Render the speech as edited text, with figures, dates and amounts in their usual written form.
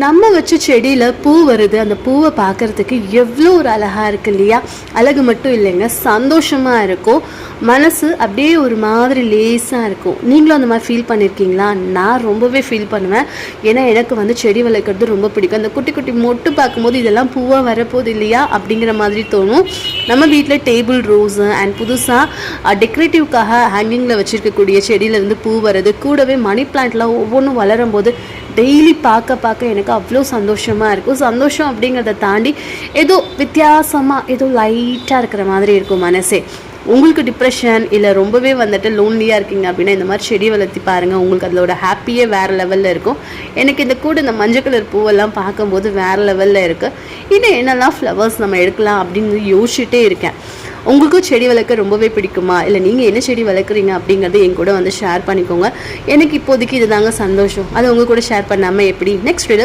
நம்ம வச்ச செடியில் பூ வருது, அந்த பூவை பார்க்குறதுக்கு எவ்வளோ ஒரு அழகாக இருக்குது இல்லையா? அழகு மட்டும் இல்லைங்க, சந்தோஷமாக இருக்கும். மனசு அப்படியே ஒரு மாதிரி லேஸாக இருக்கும். நீங்களும் அந்த மாதிரி ஃபீல் பண்ணியிருக்கீங்களா? நான் ரொம்பவே ஃபீல் பண்ணுவேன். ஏன்னா எனக்கு வந்து செடி வளர்க்குறது ரொம்ப பிடிக்கும். அந்த குட்டி குட்டி மொட்டு பார்க்கும்போது இதெல்லாம் பூவாக வரப்போகுது இல்லையா அப்படிங்கிற மாதிரி தோணும். நம்ம வீட்டில் டேபிள் ரோஸு அண்ட் புதுசாக டெக்கரேட்டிவ்க்காக ஹேங்கிங்கில் வச்சுருக்கக்கூடிய செடியிலேருந்து பூ வர்றது, கூடவே மணி பிளான்ட்லாம் ஒவ்வொன்றும் வளரும் போது டெய்லி பார்க்க எனக்கு அவ்வளோ சந்தோஷமாக இருக்கும். சந்தோஷம் அப்படிங்கிறத தாண்டி ஏதோ வித்தியாசமாக ஏதோ லைட்டாக இருக்கிற மாதிரி இருக்கும் மனசே. உங்களுக்கு டிப்ரெஷன் இல்லை ரொம்பவே வந்துட்டு லோன்லியாக இருக்கீங்க அப்படின்னா இந்த மாதிரி செடி வளர்த்தி பாருங்கள். உங்களுக்கு அதோட ஹாப்பியே வேறு லெவலில் இருக்கும். எனக்கு இந்த கூட இந்த மஞ்சள் கலர் பூவெல்லாம் பார்க்கும்போது வேறு லெவலில் இருக்குது. இன்னும் என்னெல்லாம் ஃப்ளவர்ஸ் நம்ம எடுக்கலாம் அப்படின்னு யோசிச்சுட்டே இருக்கேன். உங்களுக்கும் செடி வளர்க்க ரொம்பவே பிடிக்குமா? இல்லை நீங்கள் என்ன செடி வளர்க்குறீங்க அப்படிங்கிறது என் கூட வந்து ஷேர் பண்ணிக்கோங்க. எனக்கு இப்போதைக்கு இது தாங்க சந்தோஷம். அதை உங்கள் கூட ஷேர் பண்ணாமல் எப்படி? Next video